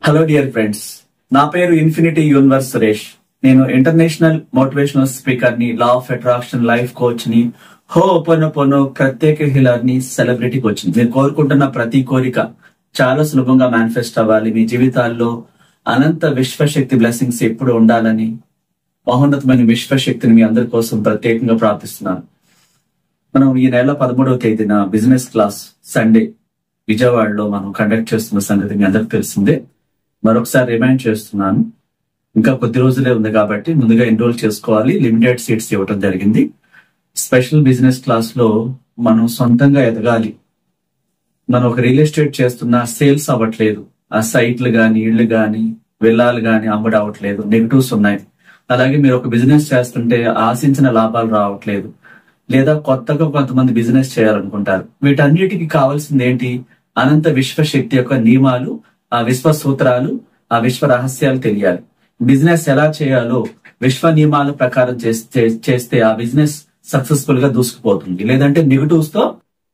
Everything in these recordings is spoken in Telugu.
హలో డియర్ ఫ్రెండ్స్, నా పేరు ఇన్ఫినిటీ యూనివర్స్ సురేష్. నేను ఇంటర్నేషనల్ మోటివేషనల్ స్పీకర్ ని, law of attraction life coach ని, హోపోనోపోనో ప్రత్యేక హీలర్ ని, సెలబ్రిటీ కోచ్ ని. మీరు కోరుకుంటున్న ప్రతి కోరిక చాలా సులభంగా మేనిఫెస్ట్ అవ్వాలి. మీ జీవితాల్లో అనంత విశ్వశక్తి బ్లెస్సింగ్స్ ఎప్పుడు ఉండాలని, మహోన్నతమైన విశ్వశక్తిని మీ అందరి కోసం ప్రత్యేకంగా ప్రార్థిస్తున్నాను. మనం ఈ నెల 13వ తేదీన బిజినెస్ క్లాస్ సండే విజయవాడలో మనం కండక్ట్ చేస్తున్న సంగతి మీ అందరికి తెలిసిందే. మరొకసారి రిమైండ్ చేస్తున్నాను, ఇంకా కొద్ది రోజులే ఉంది కాబట్టి ముందుగా ఎన్రోల్ చేసుకోవాలి. లిమిటెడ్ సీట్స్ ఇవ్వడం జరిగింది. స్పెషల్ బిజినెస్ క్లాస్ లో మనం సొంతంగా ఎదగాలి. మనం ఒక రియల్ ఎస్టేట్ చేస్తున్నా సేల్స్ అవ్వట్లేదు. ఆ సైట్లు గాని, ఇళ్లు గాని, విల్లాలు గాని అమ్మడం అవ్వట్లేదు. నెగిటివ్స్ ఉన్నాయి. అలాగే మీరు ఒక బిజినెస్ చేస్తుంటే ఆశించిన లాభాలు రావట్లేదు, లేదా కొత్తగా కొంతమంది బిజినెస్ చేయాలనుకుంటారు. వీటన్నిటికీ కావాల్సింది ఏంటి? అనంత విశ్వశక్తి యొక్క నియమాలు, ఆ విశ్వ సూత్రాలు, ఆ విశ్వ రహస్యాలు తెలియాలి. బిజినెస్ ఎలా చేయాలో విశ్వ నియమాల ప్రకారం చేస్తే ఆ బిజినెస్ సక్సెస్ఫుల్ గా దూసుకుపోతుంది. లేదంటే నెగిటివ్స్ తో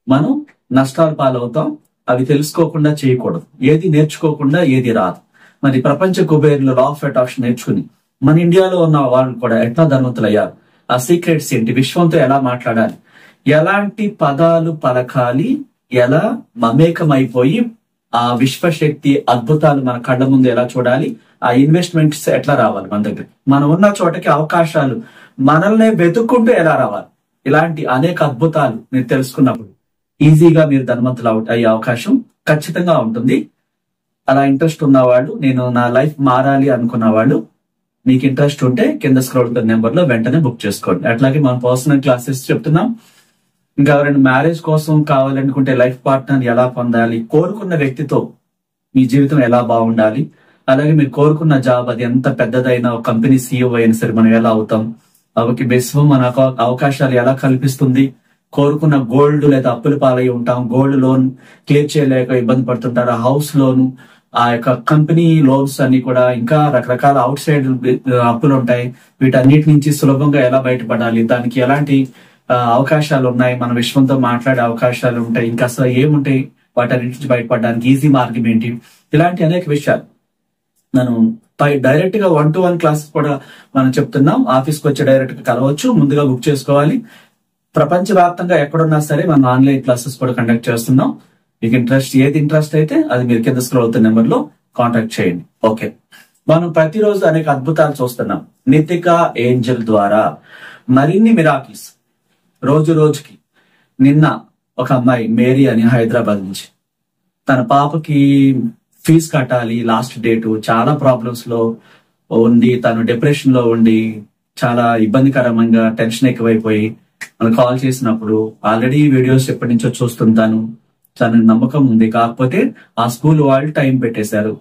మనం నష్టాలు పాలవుతాం. అవి తెలుసుకోకుండా చేయకూడదు. ఏది నేర్చుకోకుండా ఏది రాదు. మరి ప్రపంచ కుబేరులో లా ఆఫ్ అట్రాక్షన్ నేర్చుకుని మన ఇండియాలో ఉన్న వాళ్ళు కూడా ఎట్లా ధనవంతులు అయ్యారు, ఆ సీక్రెట్స్ ఏంటి, విశ్వంతో ఎలా మాట్లాడాలి, ఎలాంటి పదాలు పలకాలి, ఎలా మమేకమైపోయి ఆ విశ్వశక్తి అద్భుతాలు మన కళ్ళ ముందు ఎలా చూడాలి, ఆ ఇన్వెస్ట్మెంట్స్ ఎట్లా రావాలి మన దగ్గర, మనం ఉన్న చోటకి అవకాశాలు మనల్ని వెతుక్కుంటూ ఎలా రావాలి, ఇలాంటి అనేక అద్భుతాలు మీరు తెలుసుకున్నప్పుడు ఈజీగా మీరు ధనవంతులు అయ్యే అవకాశం ఖచ్చితంగా ఉంటుంది. అలా ఇంట్రెస్ట్ ఉన్నవాళ్ళు, నేను నా లైఫ్ మారాలి అనుకున్న వాళ్ళు, మీకు ఇంట్రెస్ట్ ఉంటే కింద స్క్రోల్ నెంబర్ లో వెంటనే బుక్ చేసుకోండి. అట్లాగే మనం పర్సనల్ క్లాసెస్ చెప్తున్నాం. ఇంకా ఎవరైనా మ్యారేజ్ కోసం కావాలనుకుంటే లైఫ్ పార్ట్నర్ ఎలా పొందాలి, కోరుకున్న వ్యక్తితో మీ జీవితం ఎలా బాగుండాలి, అలాగే మీరు కోరుకున్న జాబ్ అది ఎంత పెద్దదైనా ఒక కంపెనీ సీఈఓ అయినా సరే మనం ఎలా అవుతాం, అవకి విశ్వం మనకు అవకాశాలు ఎలా కల్పిస్తుంది, కోరుకున్న గోల్డ్ లేదా అప్పుల పాలై ఉంటాం, గోల్డ్ లోన్ క్లియర్ చేయలేక ఇబ్బంది పడుతుంటారు, హౌస్ లోన్, ఆ యొక్క కంపెనీ లోన్స్ అన్ని కూడా, ఇంకా రకరకాల అవుట్ సైడ్ అప్పులు ఉంటాయి. వీటన్నిటి నుంచి సులభంగా ఎలా బయటపడాలి, దానికి ఎలాంటి అవకాశాలు ఉన్నాయి, మన విశ్వంతో మాట్లాడే అవకాశాలు ఉంటాయి, ఇంకా అసలు ఏముంటాయి, వాటన్నిటి నుంచి బయటపడడానికి ఈజీ మార్గం ఏంటి, ఇలాంటి అనేక విషయాలు మనం డైరెక్ట్ గా 1-to-1 క్లాసెస్ కూడా మనం చెప్తున్నాం. ఆఫీస్కి వచ్చి డైరెక్ట్ గా కలవచ్చు. ముందుగా బుక్ చేసుకోవాలి. ప్రపంచవ్యాప్తంగా ఎక్కడున్నా సరే మనం ఆన్లైన్ క్లాసెస్ కూడా కండక్ట్ చేస్తున్నాం. మీకు ఏది ఇంట్రెస్ట్ అయితే అది మీరు కింద స్క్రోల్ అవుతున్న నెంబర్ లో కాంటాక్ట్ చేయండి. ఓకే, మనం ప్రతిరోజు అనేక అద్భుతాలు చూస్తున్నాం నితిక ఏంజల్ ద్వారా. మరిన్ని మిరాకిల్స్ రోజు రోజుకి. నిన్న ఒక అమ్మాయి మేరీ అని హైదరాబాద్ నుంచి, తన పాపకి ఫీజు కట్టాలి, లాస్ట్ డేటు, చాలా ప్రాబ్లమ్స్ లో ఉండి, తను డిప్రెషన్ లో ఉండి, చాలా ఇబ్బందికరంగా టెన్షన్ ఎక్కువైపోయి మనం కాల్ చేసినప్పుడు, ఆల్రెడీ వీడియోస్ ఎప్పటి నుంచో చూస్తుంటాను, తన నమ్మకం ఉంది, కాకపోతే ఆ స్కూల్ వాళ్ళు టైం పెట్టేశారు,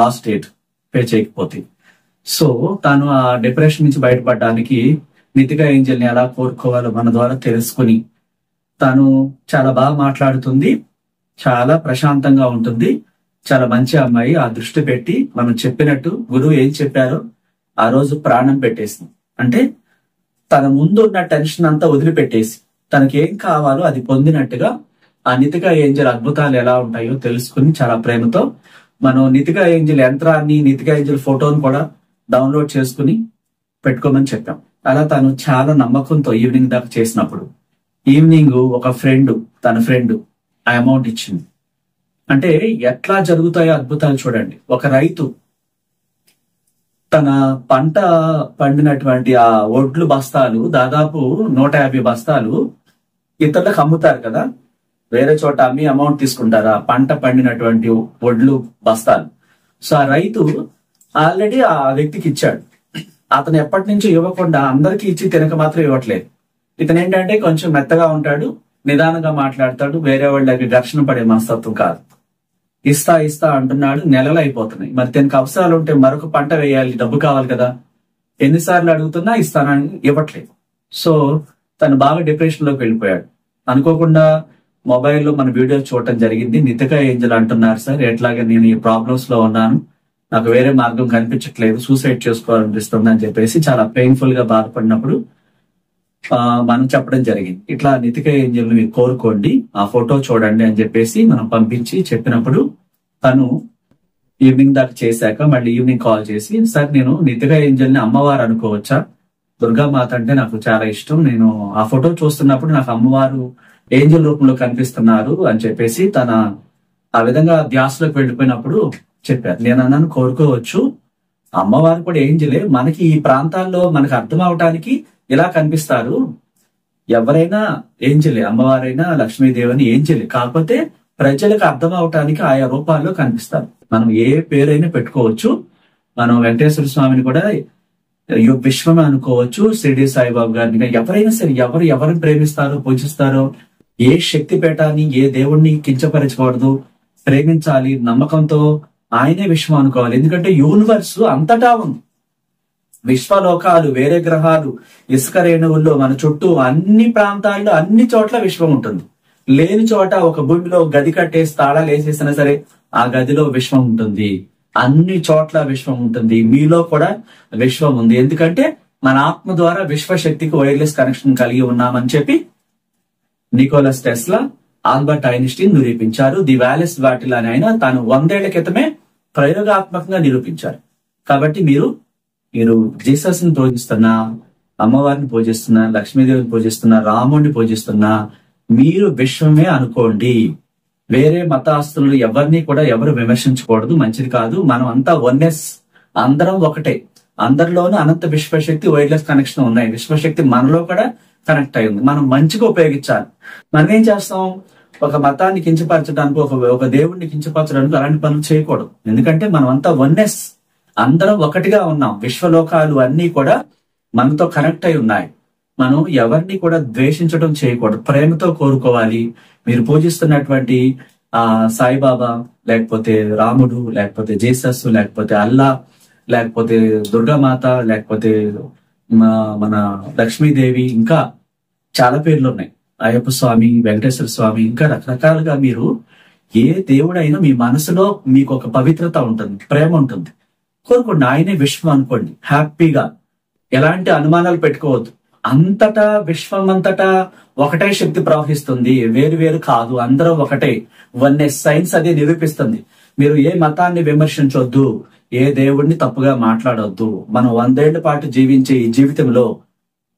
లాస్ట్ డేట్ పే చేయకపోతే. సో తను ఆ డిప్రెషన్ నుంచి బయటపడడానికి నితిక ఏంజల్ ని ఎలా కోరుకోవాలో మన ద్వారా తెలుసుకుని, తను చాలా బాగా మాట్లాడుతుంది, చాలా ప్రశాంతంగా ఉంటుంది, చాలా మంచి అమ్మాయి. ఆ దృష్టి పెట్టి మనం చెప్పినట్టు గురువు ఏం చెప్పారో ఆ రోజు ప్రాణం పెట్టేసింది. అంటే తన ముందు ఉన్న టెన్షన్ అంతా వదిలిపెట్టేసి తనకి ఏం కావాలో అది పొందినట్టుగా ఆ నితిక ఏంజల్ అద్భుతాలు ఎలా ఉంటాయో తెలుసుకుని చాలా ప్రేమతో మనం నితిక ఏంజల్ యంత్రాన్ని, నితిక ఏంజల్ ఫోటోను కూడా డౌన్లోడ్ చేసుకుని పెట్టుకోమని చెప్పాం. అలా తను చాలా నమ్మకంతో ఈవినింగ్ దాకా చేసినప్పుడు, ఈవినింగ్ ఒక ఫ్రెండ్, తన ఫ్రెండ్ ఆ అమౌంట్ ఇచ్చింది. అంటే ఎట్లా జరుగుతాయో అద్భుతాలు చూడండి. ఒక రైతు తన పంట పండినటువంటి ఆ ఒడ్లు బస్తాలు, దాదాపు 150 బస్తాలు ఇతరులకు అమ్ముతారు కదా, వేరే చోట అమ్మి అమౌంట్ తీసుకుంటారు ఆ పంట పండినటువంటి ఒడ్లు బస్తాలు. సో ఆ రైతు ఆల్రెడీ ఆ వ్యక్తికి ఇచ్చాడు. అతను ఎప్పటి నుంచో ఇవ్వకుండా అందరికి ఇచ్చి తినక మాత్రం ఇవ్వట్లేదు. ఇతను ఏంటంటే కొంచెం మెత్తగా ఉంటాడు, నిదానంగా మాట్లాడతాడు, వేరే వాళ్ళకి ఘర్షణ పడే మనస్తత్వం కాదు. ఇస్తా ఇస్తా అంటున్నాడు, నెలలు అయిపోతున్నాయి. మరి తనకు అవసరాలు ఉంటే మరొక పంట వేయాలి, డబ్బు కావాలి కదా, ఎన్నిసార్లు అడుగుతున్నా ఇస్తానని ఇవ్వట్లేదు. సో తను బాగా డిప్రెషన్ లోకి వెళ్ళిపోయాడు. అనుకోకుండా మొబైల్లో మన వీడియో చూడటం జరిగింది. నితిక ఏంజల్ అంటున్నారు, సార్ ఎట్లాగే నేను ఈ ప్రాబ్లమ్స్ లో ఉన్నాను, నాకు వేరే మార్గం కనిపించట్లేదు, సూసైడ్ చేసుకోవాలనిపిస్తుంది అని చెప్పేసి చాలా పెయిన్ఫుల్ గా బాధపడినప్పుడు మనం చెప్పడం జరిగింది. ఇట్లా నితిక ఏంజల్ మీరు కోరుకోండి, ఆ ఫోటో చూడండి అని చెప్పేసి మనం పంపించి చెప్పినప్పుడు తను ఈవినింగ్ దాకా చేశాక మళ్ళీ ఈవినింగ్ కాల్ చేసి, సార్ నేను నితిగా ఏంజల్ ని అమ్మవారు అనుకోవచ్చా? దుర్గామాత అంటే నాకు చాలా ఇష్టం, నేను ఆ ఫోటో చూస్తున్నప్పుడు నాకు అమ్మవారు ఏంజల్ రూపంలో కనిపిస్తున్నారు అని చెప్పేసి తన ఆ విధంగా ధ్యాసలోకి వెళ్ళిపోయినప్పుడు చెప్పారు. నేను అన్నాను, కోరుకోవచ్చు, అమ్మవారు కూడా ఏంజలే, మనకి ఈ ప్రాంతాల్లో మనకు అర్థం అవటానికి ఇలా కనిపిస్తారు. ఎవరైనా ఏంజలే, అమ్మవారైనా లక్ష్మీదేవిని ఏంజలే, కాకపోతే ప్రజలకు అర్థం అవటానికి ఆయా రూపాల్లో కనిపిస్తారు. మనం ఏ పేరైనా పెట్టుకోవచ్చు. మనం వెంకటేశ్వర స్వామిని కూడా విశ్వమే అనుకోవచ్చు, షిరిడి సాయిబాబా గారిని, ఎవరైనా సరే ఎవరిని ప్రేమిస్తారో పూజిస్తారో, ఏ శక్తి పీఠాన్ని ఏ దేవుణ్ణి కించపరచకూడదు, ప్రేమించాలి, నమ్మకంతో ఆయనే విశ్వం అనుకోవాలి. ఎందుకంటే యూనివర్స్ అంతటా ఉంది. విశ్వలోకాలు, వేరే గ్రహాలు, ఇసుక రేణువుల్లో మన చుట్టూ అన్ని ప్రాంతాల్లో అన్ని చోట్ల విశ్వం ఉంటుంది. లేని చోట ఒక భూమిలో గది కట్టేసి తాళాలు వేసేసినా సరే ఆ గదిలో విశ్వం ఉంటుంది. అన్ని చోట్ల విశ్వం ఉంటుంది. మీలో కూడా విశ్వం ఉంది. ఎందుకంటే మన ఆత్మ ద్వారా విశ్వశక్తికి వైర్లెస్ కనెక్షన్ కలిగి ఉన్నామని చెప్పి నికోలస్ టెస్లా, ఆల్బర్ట్ ఐన్స్టీన్ నిరూపించారు. ది వాలెస్ బాటిల్ అని ఆయన తాను 100 ఏళ్ల క్రితమే ప్రయోగాత్మకంగా నిరూపించారు. కాబట్టి మీరు జీసస్ ని పూజిస్తున్నా, అమ్మవారిని పూజిస్తున్నా, లక్ష్మీదేవిని పూజిస్తున్నా, రాముడిని పూజిస్తున్నా, మీరు విశ్వమే అనుకోండి. వేరే మతాస్తులు ఎవరిని కూడా ఎవరు విమర్శించకూడదు, మంచిది కాదు. మనం అంతా వన్నెస్, అందరం ఒకటే. అందరిలోనూ అనంత విశ్వశక్తి వైర్లెస్ కనెక్షన్ ఉన్నాయి. విశ్వశక్తి మనలో కూడా కనెక్ట్ అయి ఉంది. మనం మంచిగా ఉపయోగించాలి. మనం ఏం చేస్తాం, ఒక మతాన్ని కించపరచడానికి, ఒక దేవుడిని కించపరచడానికి అలాంటి పనులు చేయకూడదు. ఎందుకంటే మనం అంతా వన్నెస్, అందరం ఒకటిగా ఉన్నాం. విశ్వలోకాలు అన్ని కూడా మనతో కనెక్ట్ అయి ఉన్నాయి. మనం ఎవరిని కూడా ద్వేషించడం చేయకూడదు, ప్రేమతో కోరుకోవాలి. మీరు పూజిస్తున్నటువంటి సాయిబాబా, లేకపోతే రాముడు, లేకపోతే జీసస్, లేకపోతే అల్లా, లేకపోతే దుర్గామాత, లేకపోతే మన లక్ష్మీదేవి, ఇంకా చాలా పేర్లు ఉన్నాయి, అయ్యప్ప స్వామి, వెంకటేశ్వర స్వామి, ఇంకా రకరకాలుగా మీరు ఏ దేవుడైనా మీ మనసులో మీకు ఒక పవిత్రత ఉంటుంది, ప్రేమ ఉంటుంది, కోరుకోండి. ఆయనే విశ్వం అనుకోండి హ్యాపీగా. ఎలాంటి అనుమానాలు పెట్టుకోవద్దు. అంతటా, విశ్వం అంతటా ఒకటే శక్తి ప్రవహిస్తుంది, వేరు వేరు కాదు, అందరూ ఒకటే. సైన్స్ అదే నిరూపిస్తుంది. మీరు ఏ మతాన్ని విమర్శించొద్దు, ఏ దేవుడిని తప్పుగా మాట్లాడొద్దు. మనం 100 ఏళ్ల పాటు జీవించే ఈ జీవితంలో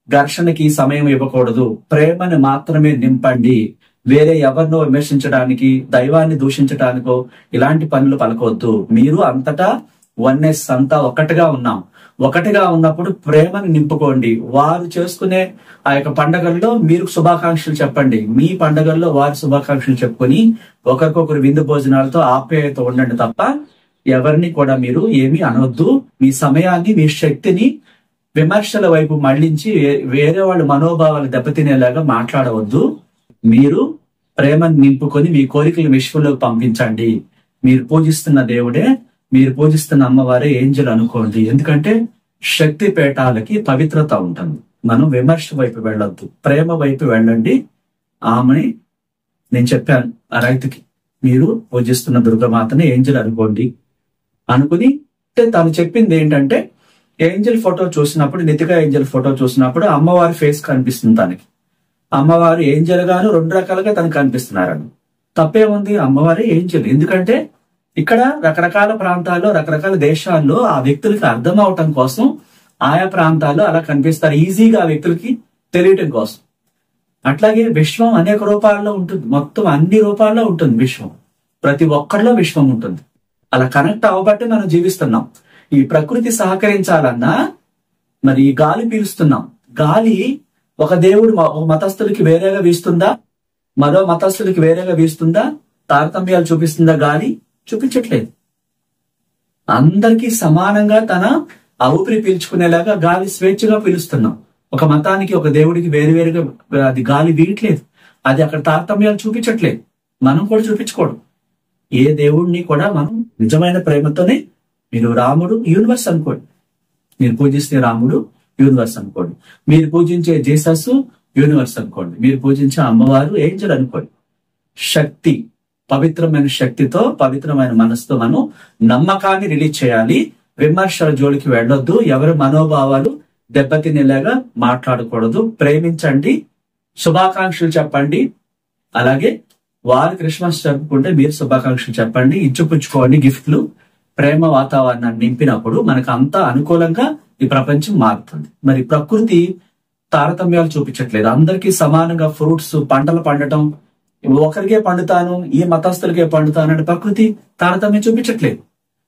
ఘర్షణకి సమయం ఇవ్వకూడదు. ప్రేమని మాత్రమే నింపండి. వేరే ఎవరినో విమర్శించడానికి, దైవాన్ని దూషించడానికో ఇలాంటి పనులు పలకొద్దు. మీరు అంతటా వన్నెస్, అంతా ఒకటిగా ఉన్నాం. ఒకటిగా ఉన్నప్పుడు ప్రేమని నింపుకోండి. వారు చేసుకునే ఆ యొక్క పండగల్లో మీరు శుభాకాంక్షలు చెప్పండి, మీ పండగల్లో వారి శుభాకాంక్షలు చెప్పుకొని ఒకరికొకరు విందు భోజనాలతో ఆప్యాయత ఉండండి తప్ప ఎవరిని కూడా మీరు ఏమీ అనవద్దు. మీ సమయాన్ని, మీ శక్తిని విమర్శల వైపు మళ్లించి వేరే వాళ్ళ మనోభావాలు దెబ్బతినేలాగా మాట్లాడవద్దు. మీరు ప్రేమను నింపుకొని మీ కోరికలు విశ్వంలోకి పంపించండి. మీరు పూజిస్తున్న దేవుడే, మీరు పూజిస్తున్న అమ్మవారే ఏంజల్ అనుకోండి. ఎందుకంటే శక్తి పీఠాలకి పవిత్రత ఉంటుంది. మనం విమర్శ వైపు వెళ్ళొద్దు, ప్రేమ వైపు వెళ్ళండి. ఆమెని నేను చెప్పాను ఆ రైతుకి, మీరు పూజిస్తున్న దుర్గమాతని ఏంజల్ అనుకోండి అనుకుని. తను చెప్పింది ఏంటంటే, ఏంజల్ ఫోటో చూసినప్పుడు, నితిగా ఏంజల్ ఫోటో చూసినప్పుడు అమ్మవారి ఫేస్ కనిపిస్తుంది తనకి. అమ్మవారు ఏంజల్ గాను 2 రకాలుగా తనకు కనిపిస్తున్నారని. తప్పేముంది, అమ్మవారి ఏంజల్. ఎందుకంటే ఇక్కడ రకరకాల ప్రాంతాల్లో, రకరకాల దేశాల్లో ఆ వ్యక్తులకి అర్థం అవటం కోసం ఆయా ప్రాంతాల్లో అలా కనిపిస్తారు, ఈజీగా ఆ వ్యక్తులకి తెలియటం కోసం. అట్లాగే విశ్వం అనేక రూపాల్లో ఉంటుంది, మొత్తం అన్ని రూపాల్లో ఉంటుంది విశ్వం. ప్రతి ఒక్కరిలో విశ్వం ఉంటుంది. అలా కనెక్ట్ అవ్వబట్టే మనం జీవిస్తున్నాం. ఈ ప్రకృతి సహకరించాలన్నా మరి ఈ గాలి పీలుస్తున్నాం. గాలి ఒక దేవుడు ఒక మతస్థులకి వేరేగా వీస్తుందా, మరో మతస్థులకి వేరేగా వీస్తుందా, తారతమ్యాలు చూపిస్తుందా? గాలి చూపించట్లేదు. అందరికీ సమానంగా తన ఊపిరి పీల్చుకునేలాగా గాలి స్వేచ్ఛగా పీలుస్తున్నాం. ఒక మతానికి, ఒక దేవుడికి వేరువేరుగా అది గాలి వీయట్లేదు. అది అక్కడ తారతమ్యాలు చూపించట్లేదు. మనం కూడా చూపించకూడదు. ఏ దేవుడిని కూడా మనం నిజమైన ప్రేమతోనే, మీరు రాముడు యూనివర్స్ అనుకోండి, మీరు పూజిస్తే రాముడు యూనివర్స్ అనుకోండి, మీరు పూజించే జీసస్ యూనివర్స్ అనుకోండి, మీరు పూజించే అమ్మవారు ఏంజల్ అనుకోండి. శక్తి, పవిత్రమైన శక్తితో, పవిత్రమైన మనసుతో మనం నమ్మకాన్ని రిలీజ్ చేయాలి. విమర్శల జోలికి వెళ్ళొద్దు. ఎవరి మనోభావాలు దెబ్బతినేలాగా మాట్లాడకూడదు. ప్రేమించండి, శుభాకాంక్షలు చెప్పండి. అలాగే వారు క్రిస్మస్ జరుపుకుంటే మీరు శుభాకాంక్షలు చెప్పండి, ఇచ్చిపుచ్చుకోండి గిఫ్ట్లు. ప్రేమ వాతావరణాన్ని నింపినప్పుడు మనకు అంతా అనుకూలంగా ఈ ప్రపంచం మారుతుంది. మరి ప్రకృతి తారతమ్యాలు చూపించట్లేదు. అందరికీ సమానంగా ఫ్రూట్స్ పంటలు పండటం, ఒకరికే పండుతాను ఈ మతస్థులకే పండుతాను అంటే ప్రకృతి తారతమ్యం చూపించట్లేదు.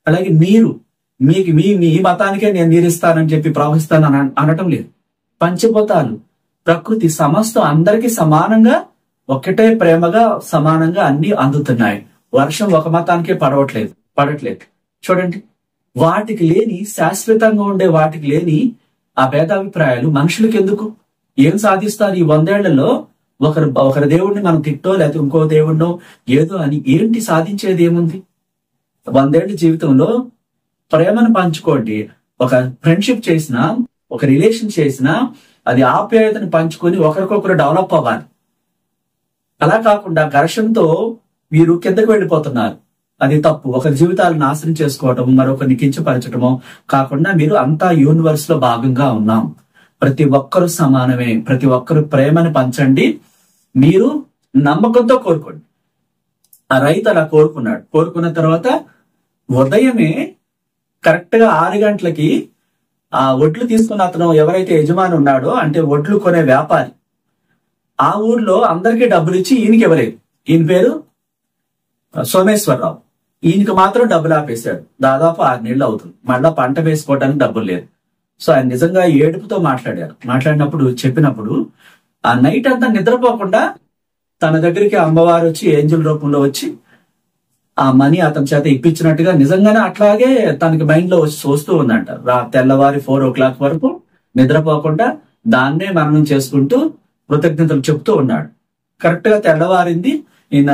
అలాగే నీరు మీకు మీ మతానికే నేను నీరిస్తానని చెప్పి ప్రవహిస్తాను అనటం లేదు. పంచభూతాలు ప్రకృతి సమస్తం అందరికీ సమానంగా ఒకటే ప్రేమగా సమానంగా అన్ని అందుతున్నాయి. వర్షం ఒక మతానికే పడట్లేదు. చూడండి, వాటికి లేని శాశ్వతంగా ఉండే వాటికి లేని ఆ భేదాభిప్రాయాలు మనుషులకు ఎందుకు? ఏం సాధిస్తారు ఈ 100 ఏళ్లలో? ఒకరి దేవుడిని మనం తిట్టో లేకపోతే ఇంకో దేవుడినో ఏదో అని ఏంటి సాధించేది ఏముంది? 100 ఏళ్ల జీవితంలో ప్రేమను పంచుకోండి. ఒక ఫ్రెండ్షిప్ చేసినా, ఒక రిలేషన్ చేసినా అది ఆప్యాయతను పంచుకొని ఒకరికొకరు డెవలప్ అవ్వాలి. అలా కాకుండా ఘర్షణతో వీరు కిందకు వెళ్ళిపోతున్నారు. అది తప్పు. ఒకరి జీవితాలను నాశనం చేసుకోవటం, మరొకరిని కించపరచటమో కాకుండా మీరు అంతా యూనివర్స్ లో భాగంగా ఉన్నాం. ప్రతి ఒక్కరు సమానమే. ప్రతి ఒక్కరు ప్రేమను పంచండి. మీరు నమ్మకంతో కోరుకోండి. ఆ రైతు అలా కోరుకున్న తర్వాత ఉదయమే కరెక్ట్ గా 6 గంటలకి ఆ ఒడ్లు తీసుకున్న అతను ఎవరైతే యజమాని ఉన్నాడో, అంటే ఒడ్లు కొనే వ్యాపారి, ఆ ఊర్లో అందరికీ డబ్బులు ఇచ్చి ఈయనకి ఇవ్వలేదు. ఈయన పేరు సోమేశ్వరరావు. ఈయనకి మాత్రం డబ్బులు ఆపేశాడు. దాదాపు 6 నెలలు అవుతుంది. మళ్ళా పంట వేసుకోవడానికి డబ్బులు లేదు. సో ఆయన నిజంగా ఏడుపుతో మాట్లాడినప్పుడు చెప్పినప్పుడు ఆ నైట్ అంతా నిద్రపోకుండా తన దగ్గరికి అమ్మవారు వచ్చి ఏంజల్ రూపంలో వచ్చి ఆ మనీ అతని చేత ఇప్పించినట్టుగా నిజంగానే అట్లాగే తనకి మైండ్ లో వస్తూ ఉందంట. తెల్లవారి 4 o'clock వరకు నిద్రపోకుండా దాన్నే మననం చేసుకుంటూ కృతజ్ఞతలు చెప్తూ ఉన్నాడు. కరెక్ట్ గా తెల్లవారింది. ఈయన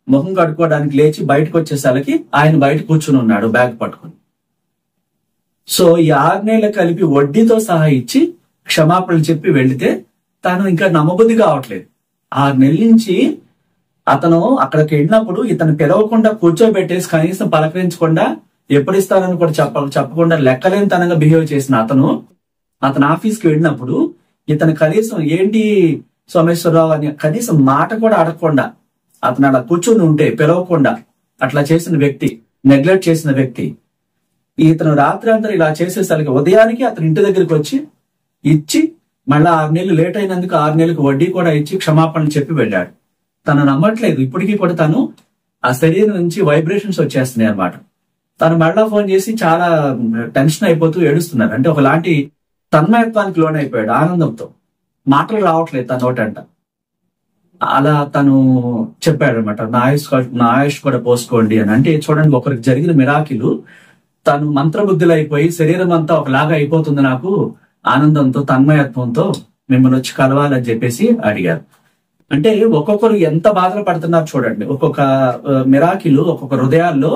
ముఖం కడుక్కోవడానికి లేచి బయటకు వచ్చేసరికి ఆయన బయట కూర్చుని ఉన్నాడు బ్యాగ్ పట్టుకుని. సో ఈ 6 నెలలు కలిపి వడ్డీతో సహా ఇచ్చి క్షమాపణలు చెప్పి వెళితే తాను ఇంకా నమ్మబుద్ధి కావట్లేదు. 6 నెలల నుంచి అతను అక్కడికి వెళ్ళినప్పుడు ఇతను పిలవకుండా కూర్చోబెట్టేసి కనీసం పలకరించకుండా ఎప్పుడు ఇస్తానని కూడా చెప్పకుండా లెక్కలేని తనంగా బిహేవ్ చేసిన అతను ఆఫీస్కి వెళ్ళినప్పుడు ఇతను కనీసం ఏంటి సోమేశ్వరరావు అని కనీసం మాట కూడా అడగకుండా అతను అలా కూర్చొని ఉంటే పిలవకుండా అట్లా చేసిన వ్యక్తి, నెగ్లెక్ట్ చేసిన వ్యక్తి, ఇతను రాత్రి అంతా ఇలా చేసేసరికి ఉదయానికి అతను ఇంటి దగ్గరికి వచ్చి ఇచ్చి మళ్ళా 6 నెలలు లేట్ అయినందుకు 6 నెలలకు వడ్డీ కూడా ఇచ్చి క్షమాపణలు చెప్పి వెళ్ళాడు. తను నమ్మట్లేదు. ఇప్పటికీ కూడా తను ఆ శరీరం నుంచి వైబ్రేషన్స్ వచ్చేస్తున్నాయి అనమాట. తను మళ్ళా ఫోన్ చేసి చాలా టెన్షన్ అయిపోతూ ఏడుస్తున్నారు. అంటే ఒకలాంటి తన్మయత్వానికి లోనైపోయాడు ఆనందంతో. మాటలు రావట్లేదు తన నోటంట. అలా తను చెప్పాడు అనమాట, నా ఆయుష్ కూడా పోసుకోండి అని. అంటే చూడండి, ఒకరికి జరిగిన మిరాకిలు తను మంత్రబుద్ధులైపోయి శరీరం అంతా ఒకలాగా అయిపోతుంది నాకు ఆనందంతో తన్మయత్వంతో మిమ్మల్ని వచ్చి కలవాలని చెప్పేసి అడిగారు. అంటే ఒక్కొక్కరు ఎంత బాధలు పడుతున్నారు చూడండి. ఒక్కొక్క మిరాకిలు ఒక్కొక్క హృదయాల్లో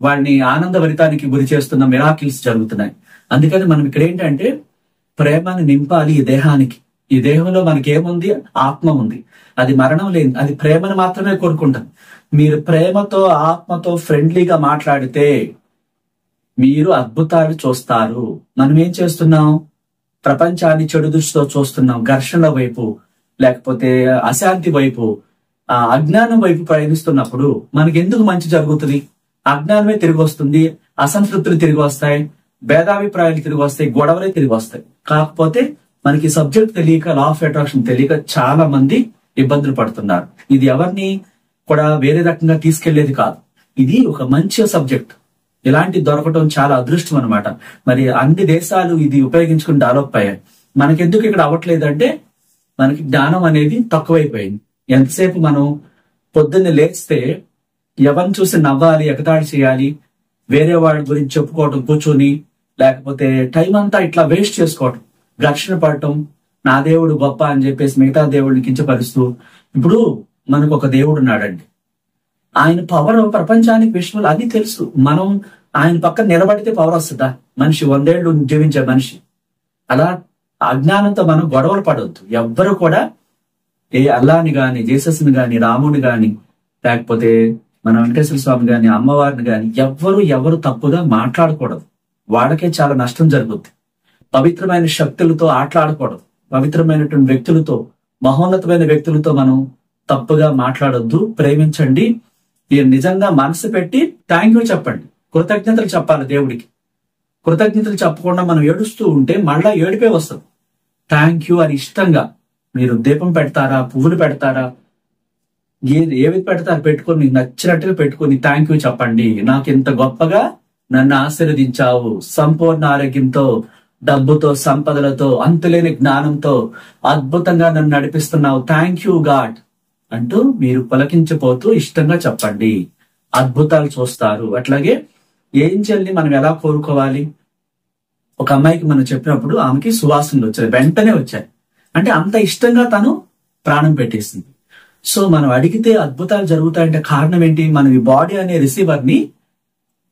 వాళ్ళని ఆనందభరితానికి గురి చేస్తున్న మిరాకిల్స్ జరుగుతున్నాయి. అందుకని మనం ఇక్కడ ఏంటంటే ప్రేమని నింపాలి ఈ దేహానికి. ఈ దేహంలో మనకి ఏముంది? ఆత్మ ఉంది. అది మరణం లేదు. అది ప్రేమను మాత్రమే కోరుకుంటాం. మీరు ప్రేమతో ఆత్మతో ఫ్రెండ్లీగా మాట్లాడితే మీరు అద్భుతాలు చూస్తారు. మనం ఏం చేస్తున్నాం? ప్రపంచాన్ని చెడు దృష్టితో చూస్తున్నాం. ఘర్షణ వైపు, లేకపోతే అశాంతి వైపు, అజ్ఞానం వైపు ప్రయాణిస్తున్నప్పుడు మనకి ఎందుకు మంచి జరుగుతుంది? అజ్ఞానమే తిరిగి వస్తుంది, అసంతృప్తులు తిరిగి వస్తాయి, భేదాభిప్రాయాలు తిరిగి వస్తాయి, గొడవలే తిరిగి వస్తాయి. కాకపోతే మనకి సబ్జెక్ట్ తెలియక, లా ఆఫ్ అట్రాక్షన్ తెలియక చాలా మంది ఇబ్బందులు పడుతున్నారు. ఇది ఎవరిని కూడా వేరే రకంగా తీసుకెళ్లేది కాదు. ఇది ఒక మంచి సబ్జెక్ట్. ఇలాంటి దొరకటం చాలా అదృష్టం అనమాట. మరి అన్ని దేశాలు ఇది ఉపయోగించుకుని డెవలప్ అయ్యాయి. మనకెందుకు ఇక్కడ అవ్వట్లేదంటే మనకి జ్ఞానం అనేది తక్కువైపోయింది. ఎంతసేపు మనం పొద్దున్నే లేస్తే ఎవరిని చూసి నవ్వాలి, ఎగతాళి చేయాలి, వేరే వాళ్ళ గురించి చెప్పుకోవటం కూర్చొని, లేకపోతే టైం అంతా ఇట్లా వేస్ట్ చేసుకోవటం, ఘర్షణ పడటం, నా దేవుడు గొప్ప అని చెప్పేసి మిగతా దేవుడిని కించపరుస్తూ. ఇప్పుడు మనకు ఒక దేవుడు ఉన్నాడండి. ఆయన పవర్ ప్రపంచానికి విశ్వంలో అది తెలుసు. మనం ఆయన పక్కన నిలబడితే పవర్ వస్తుందా? మనిషి 100 ఏళ్ళు జీవించే మనిషి. అలా అజ్ఞానంతో మనం గొడవలు పడవద్దు. ఎవ్వరు కూడా ఏ అల్లాని గాని, జీసస్ని గాని, రాముని గాని, లేకపోతే మన వెంకటేశ్వర స్వామి గాని, అమ్మవారిని గాని ఎవరు తప్పుగా మాట్లాడకూడదు. వాళ్ళకే చాలా నష్టం జరుగుద్ది. పవిత్రమైన శక్తులతో ఆటలాడకూడదు. పవిత్రమైనటువంటి వ్యక్తులతో, మహోన్నతమైన వ్యక్తులతో మనం తప్పుగా మాట్లాడొద్దు. ప్రేమించండి. మీరు నిజంగా మనసు పెట్టి థ్యాంక్ యూ చెప్పండి. కృతజ్ఞతలు చెప్పాలి దేవుడికి. కృతజ్ఞతలు చెప్పకుండా మనం ఏడుస్తూ ఉంటే మళ్ళా ఏడిపే వస్తుంది. థ్యాంక్ యూ అని ఇష్టంగా మీరు దీపం పెడతారా, పువ్వులు పెడతారా, ఏవి పెడతారు పెట్టుకొని, మీకు నచ్చినట్టుగా పెట్టుకొని థ్యాంక్ యూ చెప్పండి. నాకు ఇంత గొప్పగా నన్ను ఆశీర్వదించావు, సంపూర్ణ ఆరోగ్యంతో, డబ్బుతో, సంపదలతో, అంతులేని జ్ఞానంతో అద్భుతంగా నన్ను నడిపిస్తున్నావు, థ్యాంక్ యూ గాడ్ అంటూ మీరు పులకించిపోతూ ఇష్టంగా చెప్పండి. అద్భుతాలు చూస్తారు. అట్లాగే ఏంజెల్ని మనం ఎలా కోరుకోవాలి? ఒక అమ్మాయికి మనం చెప్పినప్పుడు ఆమెకి సువాసనలు వచ్చాయి, వెంటనే వచ్చాయి. అంటే అంత ఇష్టంగా తను ప్రాణం పెట్టేసింది. సో మనం అడిగితే అద్భుతాలు జరుగుతాయంటే కారణం ఏంటి? మనం ఈ బాడీ అనే రిసీవర్ ని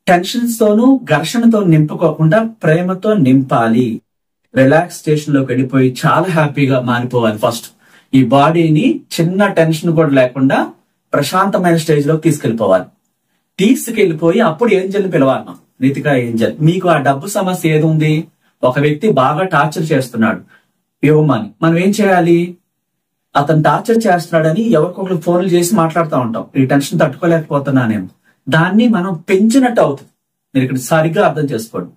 టెన్షన్స్ తోనూ ఘర్షణతో నింపుకోకుండా ప్రేమతో నింపాలి. రిలాక్స్ స్టేషన్ లోకి వెళ్ళిపోయి చాలా హ్యాపీగా మారిపోవాలి. ఫస్ట్ ఈ బాడీని చిన్న టెన్షన్ కూడా లేకుండా ప్రశాంతమైన స్టేజ్ లోకి తీసుకెళ్లిపోయి అప్పుడు ఏంజెల్ని పిలవాలి. మనం నీతిగా ఏంజెల్, మీకు ఆ డబ్బు సమస్య ఏది ఉంది? ఒక వ్యక్తి బాగా టార్చర్ చేస్తున్నాడు, ఇవ్వమని. మనం ఏం చేయాలి? అతను టార్చర్ చేస్తున్నాడని ఎవరికొకరు ఫోన్లు చేసి మాట్లాడుతూ ఉంటాం, ఈ టెన్షన్ తట్టుకోలేకపోతున్నానేమో. దాన్ని మనం పెంచినట్టు అవుతుంది. మీరు ఇక్కడ సరిగ్గా అర్థం చేసుకోండి.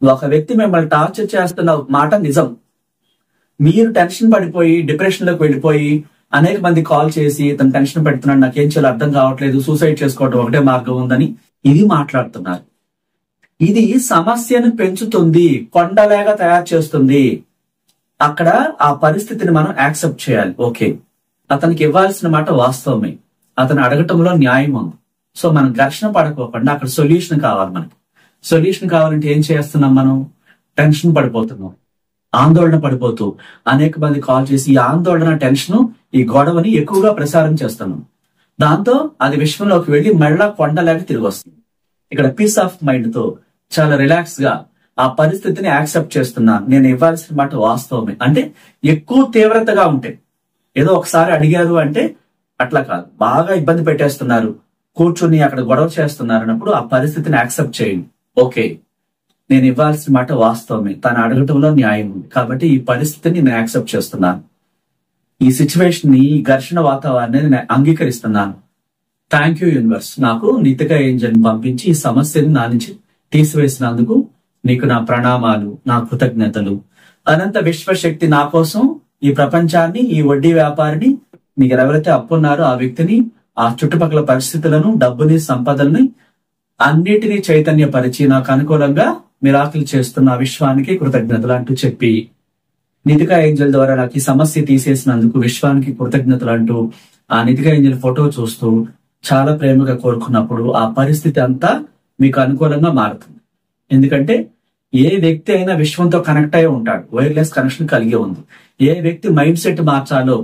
ఒక వ్యక్తి మిమ్మల్ని టార్చర్ చేస్తున్న మాట నిజం. మీరు టెన్షన్ పడిపోయి డిప్రెషన్ లోకి వెళ్ళిపోయి అనేక మంది కాల్ చేసి తను టెన్షన్ పెడుతున్నాడు, నాకేం చేయాలో అర్థం కావట్లేదు, సూసైడ్ చేసుకోవడం ఒకటే మార్గం ఉందని ఇది మాట్లాడుతున్నారు. ఇది సమస్యను పెంచుతుంది, కొండలాగా తయారు చేస్తుంది. అక్కడ ఆ పరిస్థితిని మనం యాక్సెప్ట్ చేయాలి. ఓకే, అతనికి ఇవ్వాల్సిన మాట వాస్తవమే, అతను అడగటంలో న్యాయం ఉంది. సో మనం ఘర్షణ పడకోకుండా అక్కడ సొల్యూషన్ కావాలి. మనకి సొల్యూషన్ కావాలంటే ఏం చేస్తున్నాం? మనం టెన్షన్ పడిపోతున్నాం, ఆందోళన పడిపోతూ అనేక మంది కాల్ చేసి ఈ ఆందోళన, టెన్షన్, ఈ గొడవని ఎక్కువగా ప్రసారం చేస్తున్నాం. దాంతో అది విశ్వంలోకి వెళ్లి మళ్ళా కొండలాగా తిరిగి వస్తుంది. ఇక్కడ పీస్ ఆఫ్ మైండ్ తో చాలా రిలాక్స్ గా ఆ పరిస్థితిని యాక్సెప్ట్ చేస్తున్నాను, నేను ఇవ్వాల్సిన మాట వాస్తవమే. అంటే ఎక్కువ తీవ్రతగా ఉంటే, ఏదో ఒకసారి అడిగారు అంటే అట్లా కాదు, బాగా ఇబ్బంది పెట్టేస్తున్నారు, కూర్చుని అక్కడ గొడవ చేస్తున్నారు అన్నప్పుడు ఆ పరిస్థితిని యాక్సెప్ట్ చేయండి. ఓకే, నేను ఇవ్వాల్సిన మాట వాస్తవమే, తను అడగటంలో న్యాయం ఉంది, కాబట్టి ఈ పరిస్థితిని నేను యాక్సెప్ట్ చేస్తున్నాను, ఈ సిచ్యువేషన్ ని, ఈ ఘర్షణ వాతావరణాన్ని నేను అంగీకరిస్తున్నాను. థ్యాంక్ యూ యూనివర్స్, నాకు నీతిగా ఏంజెల్ని పంపించి ఈ సమస్యని నా నుంచి తీసివేసినందుకు నీకు నా ప్రణామాలు, నా కృతజ్ఞతలు. అనంత విశ్వశక్తి నా కోసం ఈ ప్రపంచాన్ని, ఈ వడ్డీ వ్యాపారిని, మీకు ఎవరైతే అప్పున్నారో ఆ వ్యక్తిని, ఆ చుట్టుపక్కల పరిస్థితులను, డబ్బుని, సంపదల్ని అన్నిటినీ చైతన్యపరిచి నాకు అనుకూలంగా మిరాకిల్ చేస్తున్న విశ్వానికి కృతజ్ఞతలు అంటూ చెప్పి, నితికా ఏంజెల్ ద్వారా నాకు ఈ సమస్య తీసేసినందుకు విశ్వానికి కృతజ్ఞతలు అంటూ ఆ నితికా ఏంజెల్ ఫోటో చూస్తూ చాలా ప్రేమగా కోరుకున్నప్పుడు ఆ పరిస్థితి అంతా మీకు అనుకూలంగా మారుతుంది. ఎందుకంటే ఏ వ్యక్తి అయినా విశ్వంతో కనెక్ట్ అయి ఉంటాడు, వైర్లెస్ కనెక్షన్ కలిగి ఉంది. ఏ వ్యక్తి మైండ్ సెట్ మార్చాలో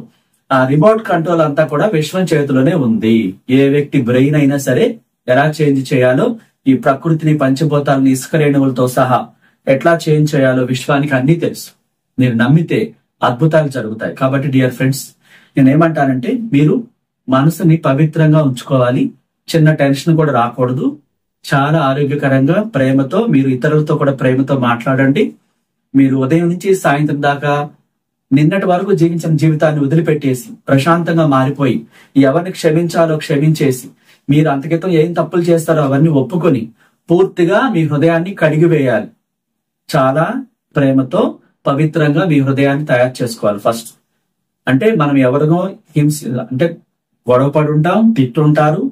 ఆ రిమోట్ కంట్రోల్ అంతా కూడా విశ్వం చేతిలోనే ఉంది. ఏ వ్యక్తి బ్రెయిన్ అయినా సరే ఎలా చేంజ్ చేయాలో, ఈ ప్రకృతిని, పంచభూతాలని, ఇసుక రేణువులతో సహా ఎట్లా చేంజ్ చేయాలో విశ్వానికి అన్ని తెలుసు. మీరు నమ్మితే అద్భుతాలు జరుగుతాయి. కాబట్టి డియర్ ఫ్రెండ్స్, నేనేమంటానంటే మీరు మనసుని పవిత్రంగా ఉంచుకోవాలి, చిన్న టెన్షన్ కూడా రాకూడదు. చాలా ఆరోగ్యకరంగా ప్రేమతో మీరు ఇతరులతో కూడా ప్రేమతో మాట్లాడండి. మీరు ఉదయం నుంచి సాయంత్రం దాకా నిన్నటి వరకు జీవించిన జీవితాన్ని వదిలిపెట్టేసి ప్రశాంతంగా మారిపోయి ఎవరిని క్షమించాలో క్షమించేసి, మీరు అంతకితం ఏం తప్పులు చేస్తారో అవన్నీ ఒప్పుకొని పూర్తిగా మీ హృదయాన్ని కడిగివేయాలి. చాలా ప్రేమతో పవిత్రంగా మీ హృదయాన్ని తయారు చేసుకోవాలి. ఫస్ట్ అంటే మనం ఎవరినో అంటే గొడవ పడి ఉంటాం, తిట్టుంటారు,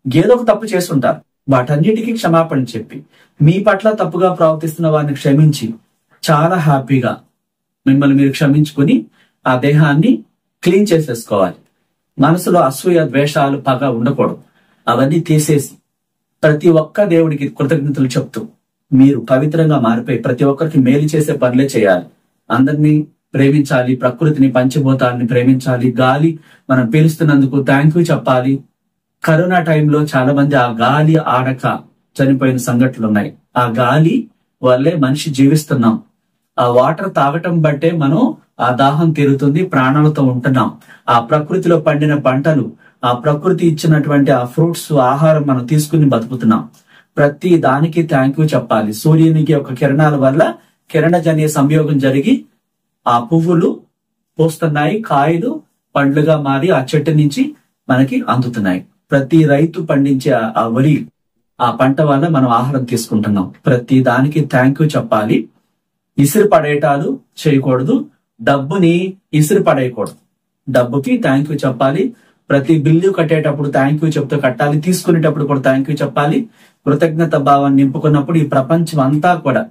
ఏదో ఒక తప్పు చేస్తుంటారు. వాటన్నిటికీ క్షమాపణ చెప్పి మీ పట్ల తప్పుగా ప్రవర్తిస్తున్న వారిని క్షమించి చాలా హ్యాపీగా మిమ్మల్ని మీరు క్షమించుకుని ఆ దేహాన్ని క్లీన్ చేసేసుకోవాలి. మనసులో అసూయ, ద్వేషాలు, పగ ఉండకూడదు. అవన్నీ తీసేసి ప్రతి ఒక్క దేవుడికి కృతజ్ఞతలు చెప్తూ మీరు పవిత్రంగా మారిపోయి ప్రతి ఒక్కరికి మేలు చేసే పనులే చేయాలి. అందరినీ ప్రేమించాలి, ప్రకృతిని, పంచభూతాలని ప్రేమించాలి. గాలి మనం పీలుస్తున్నందుకు థ్యాంక్ యూ చెప్పాలి. కరోనా టైంలో చాలా మంది ఆ గాలి ఆడక చనిపోయిన సంఘటనలు ఉన్నాయి. ఆ గాలి వల్లే మనిషి జీవిస్తున్నాం. ఆ వాటర్ తాగటం బట్టే మనం ఆ దాహం తీరుతుంది, ప్రాణాలతో ఉంటున్నాం. ఆ ప్రకృతిలో పండిన పంటలు, ఆ ప్రకృతి ఇచ్చినటువంటి ఆ ఫ్రూట్స్, ఆహారం మనం తీసుకుని బతుకుతున్నాం. ప్రతి దానికి థ్యాంక్ యూ చెప్పాలి. సూర్యునికి ఒక కిరణాల వల్ల కిరణజన్య సంయోగం జరిగి ఆ పువ్వులు పూస్తున్నాయి, కాయలు పండ్లుగా మారి ఆ చెట్టు నుంచి మనకి అందుతున్నాయి. ప్రతి రైతు పండించే ఆ వరి, ఆ పంట వల్ల మనం ఆహారం తీసుకుంటున్నాం. ప్రతి దానికి థ్యాంక్ యూ చెప్పాలి. ఇసిరి పడేయటాలు చేయకూడదు. డబ్బుని ఇసిరి పడేయకూడదు. డబ్బుకి థ్యాంక్ యూ చెప్పాలి. ప్రతి బిల్లు కట్టేటప్పుడు థ్యాంక్ యూ చెప్తూ కట్టాలి. తీసుకునేటప్పుడు కూడా థ్యాంక్ యూ చెప్పాలి. కృతజ్ఞత భావాన్ని నింపుకున్నప్పుడు ఈ ప్రపంచం అంతా కూడా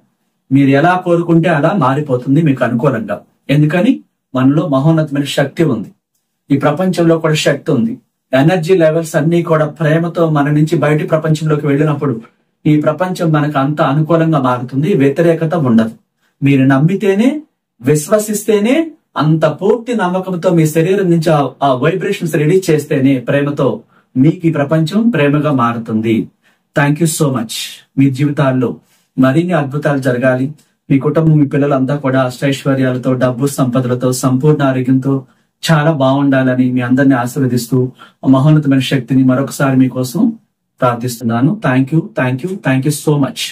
మీరు ఎలా కోరుకుంటే అలా మారిపోతుంది మీకు అనుకూలంగా. ఎందుకని మనలో మహోన్నతమైన శక్తి ఉంది. ఈ ప్రపంచంలో కూడా శక్తి ఉంది. ఎనర్జీ లెవెల్స్ అన్ని కూడా ప్రేమతో మన నుంచి బయటి ప్రపంచంలోకి వెళ్ళినప్పుడు ఈ ప్రపంచం మనకు అంత అనుకూలంగా మారుతుంది. వ్యతిరేకత ఉండదు. మీరు నమ్మితేనే, విశ్వసిస్తేనే, అంత పూర్తి నమ్మకంతో మీ శరీరం నుంచి ఆ వైబ్రేషన్స్ రిలీజ్ చేస్తేనే ప్రేమతో మీకు ఈ ప్రపంచం ప్రేమగా మారుతుంది. Thank you so much. మీ జీవితాల్లో మరిన్ని అద్భుతాలు జరగాలి. మీ కుటుంబం, మీ పిల్లలంతా కూడా అష్టైశ్వర్యాలతో, డబ్బు సంపదలతో, సంపూర్ణ ఆరోగ్యంతో చాలా బాగుండాలని మీ అందరినీ ఆశీర్వదిస్తూ మహోన్నతమైన శక్తిని మరొకసారి మీకోసం ప్రార్థిస్తున్నాను. Thank you so much.